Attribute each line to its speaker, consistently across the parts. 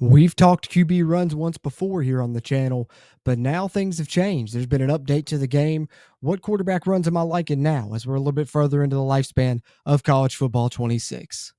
Speaker 1: We've talked QB runs once before here on the channel, but now things have changed. There's been an update to the game. What quarterback runs am I liking now as we're a little bit further into the lifespan of college football 26?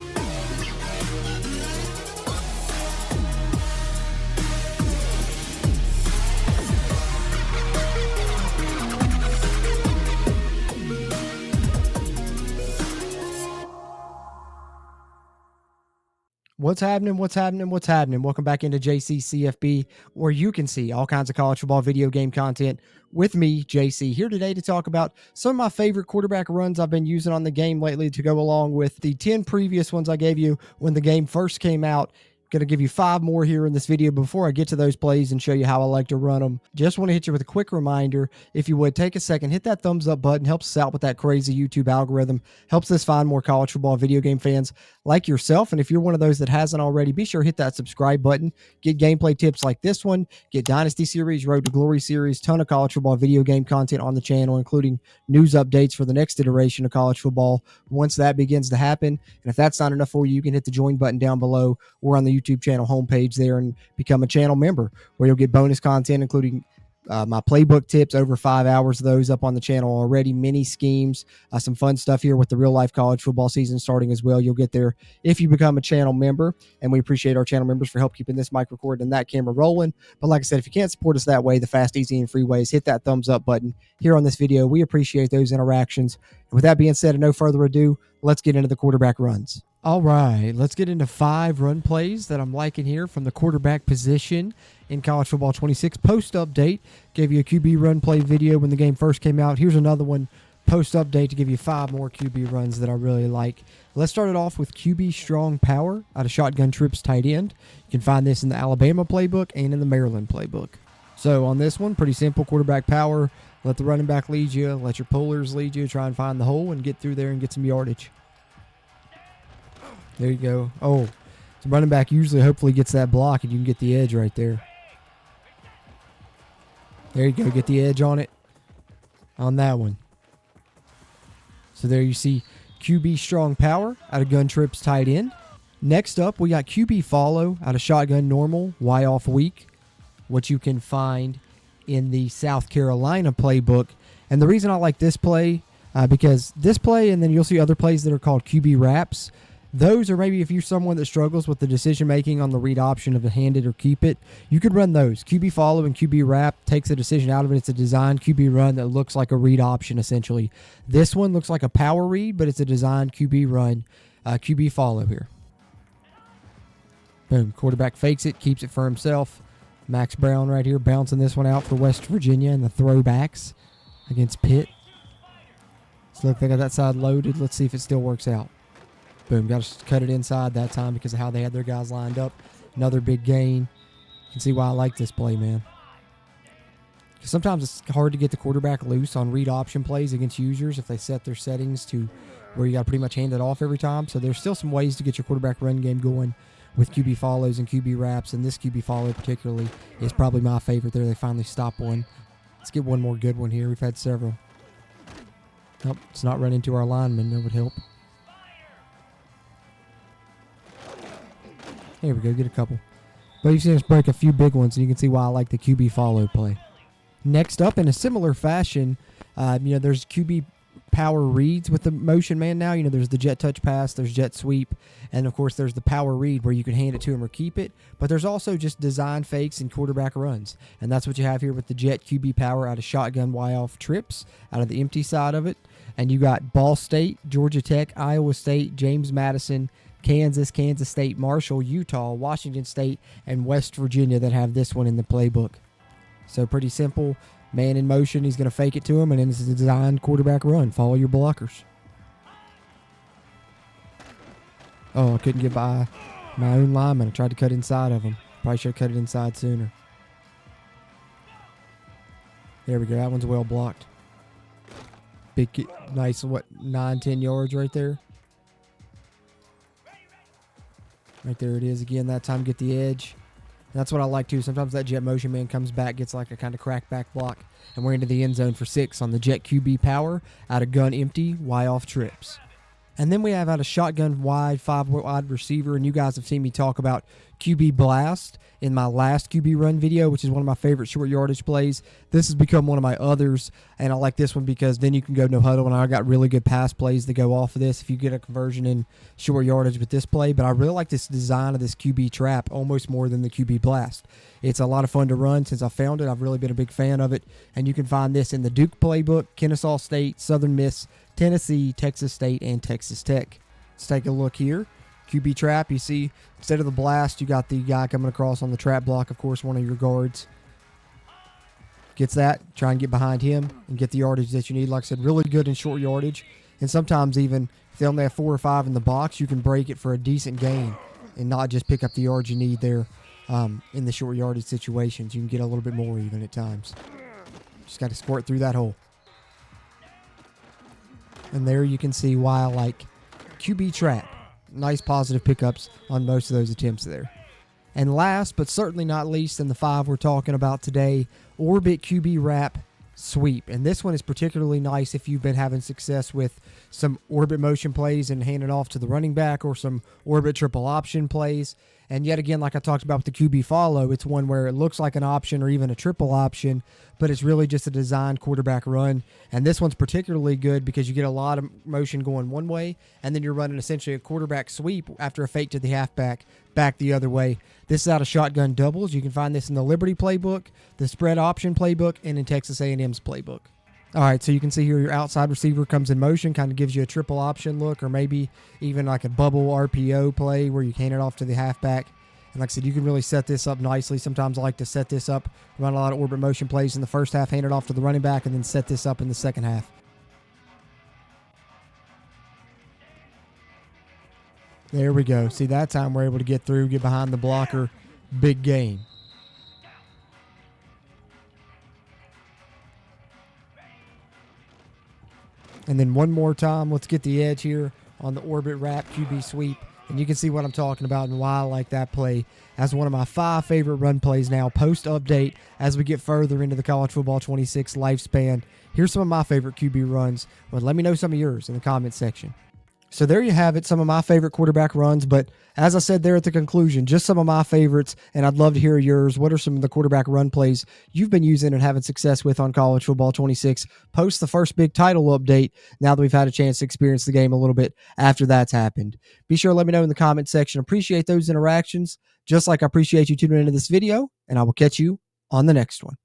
Speaker 1: What's happening? What's happening? What's happening? Welcome back into JC CFB, where you can see all kinds of college football video game content with me, JC, here today to talk about some of my favorite quarterback runs I've been using on the game lately to go along with the 10 previous ones I gave you when the game first came out. Going to give you 5 more here in this video before I get to those plays and show you how I like to run them. Just want to hit you with a quick reminder. If you would, take a second, hit that thumbs up button. Helps us out with that crazy YouTube algorithm. Helps us find more college football video game fans like yourself. And if you're one of those that hasn't already, be sure to hit that subscribe button. Get gameplay tips like this one. Get Dynasty Series, Road to Glory Series. Ton of college football video game content on the channel, including news updates for the next iteration of college football once that begins to happen. And if that's not enough for you, you can hit the join button down below or on the YouTube channel homepage there and become a channel member, where you'll get bonus content, including my playbook tips, over 5 hours of those up on the channel already, mini schemes, some fun stuff here with the real life college football season starting as well. You'll get there if you become a channel member, and we appreciate our channel members for help keeping this mic recorded and that camera rolling. But like I said, if you can't support us that way, the fast, easy, and free ways, hit that thumbs up button here on this video. We appreciate those interactions. And with that being said, and no further ado, let's get into the quarterback runs. All right, let's get into 5 run plays that I'm liking here from the quarterback position in college football 26. Post update, gave you a QB run play video when the game first came out. Here's another one, post update, to give you 5 more QB runs that I really like. Let's start it off with QB strong power out of shotgun trips tight end. You can find this in the Alabama playbook and in the Maryland playbook. So on this one, pretty simple, quarterback power. Let the running back lead you, let your pullers lead you, try and find the hole and get through there and get some yardage. There you go. Oh, the running back usually hopefully gets that block and you can get the edge right there. There you go. Get the edge on it on that one. So there you see QB strong power out of gun trips tight end. Next up, we got QB follow out of shotgun normal, Y off weak, what you can find in the South Carolina playbook. And the reason I like this play, because this play, and then you'll see other plays that are called QB wraps. Those are maybe if you're someone that struggles with the decision making on the read option of the hand it or keep it, you could run those. QB follow and QB wrap takes a decision out of it. It's a designed QB run that looks like a read option essentially. This one looks like a power read, but it's a designed QB run, QB follow here. Boom, quarterback fakes it, keeps it for himself. Max Brown right here bouncing this one out for West Virginia and the throwbacks against Pitt. So look, they got that side loaded. Let's see if it still works out. Boom, got to cut it inside that time because of how they had their guys lined up. Another big gain. You can see why I like this play, man. Sometimes it's hard to get the quarterback loose on read option plays against users if they set their settings to where you got to pretty much hand it off every time. So there's still some ways to get your quarterback run game going with QB follows and QB wraps, and this QB follow particularly is probably my favorite there. They finally stopped one. Let's get one more good one here. We've had several. Nope, let's not run into our lineman. That would help. Here we go, get a couple. But you've seen us break a few big ones, and you can see why I like the QB follow play. Next up, in a similar fashion, there's QB power reads with the motion man now. There's the jet touch pass, there's jet sweep, and of course there's the power read where you can hand it to him or keep it. But there's also just design fakes and quarterback runs. And that's what you have here with the jet QB power out of shotgun Y-off trips, out of the empty side of it. And you got Ball State, Georgia Tech, Iowa State, James Madison, Kansas, Kansas State, Marshall, Utah, Washington State, and West Virginia that have this one in the playbook. So pretty simple. Man in motion, he's going to fake it to him, and then it's a designed quarterback run. Follow your blockers. Oh, I couldn't get by my own lineman. I tried to cut inside of him. Probably should have cut it inside sooner. There we go. That one's well blocked. Big, nice, 9-10 yards right there. Right there it is again. That time get the edge. That's what I like too. Sometimes that jet motion man comes back, gets like a kind of crack back block, and we're into the end zone for 6 on the jet QB power out of gun empty, Y off trips. And then we have out a shotgun wide, 5 wide receiver, and you guys have seen me talk about QB blast in my last QB run video, which is one of my favorite short yardage plays. This has become one of my others, and I like this one because then you can go no huddle, and I got really good pass plays that go off of this if you get a conversion in short yardage with this play. But I really like this design of this QB trap almost more than the QB blast. It's a lot of fun to run. Since I found it, I've really been a big fan of it, and you can find this in the Duke playbook, Kennesaw State, Southern Miss, Tennessee, Texas State, and Texas Tech. Let's take a look here. QB trap, you see, instead of the blast, you got the guy coming across on the trap block, of course, one of your guards. Gets that, try and get behind him and get the yardage that you need. Like I said, really good in short yardage. And sometimes even if they only have 4 or 5 in the box, you can break it for a decent gain and not just pick up the yards you need there in the short yardage situations. You can get a little bit more even at times. Just got to squirt through that hole. And there you can see why I like QB trap. Nice positive pickups on most of those attempts there. And last but certainly not least in the 5 we're talking about today, Orbit QB wrap sweep. And this one is particularly nice if you've been having success with some orbit motion plays and handing off to the running back, or some orbit triple option plays. And yet again, like I talked about with the QB follow, it's one where it looks like an option or even a triple option, but it's really just a designed quarterback run. And this one's particularly good because you get a lot of motion going one way, and then you're running essentially a quarterback sweep after a fake to the halfback, back the other way. This is out of shotgun doubles. You can find this in the Liberty playbook, the spread option playbook, and in Texas A&M's playbook. All right, so you can see here your outside receiver comes in motion, kind of gives you a triple option look, or maybe even like a bubble RPO play where you hand it off to the halfback. And like I said, you can really set this up nicely. Sometimes I like to set this up, run a lot of orbit motion plays in the first half, hand it off to the running back, and then set this up in the second half. There we go. See, that time we're able to get through, get behind the blocker. Big gain. And then one more time, let's get the edge here on the orbit wrap QB sweep. And you can see what I'm talking about and why I like that play as one of my 5 favorite run plays now post-update as we get further into the College Football 26 lifespan. Here's some of my favorite QB runs. Well, let me know some of yours in the comment section. So there you have it, some of my favorite quarterback runs. But as I said there at the conclusion, just some of my favorites, and I'd love to hear yours. What are some of the quarterback run plays you've been using and having success with on College Football 26 post the first big title update, now that we've had a chance to experience the game a little bit after that's happened? Be sure to let me know in the comment section. Appreciate those interactions, just like I appreciate you tuning into this video, and I will catch you on the next one.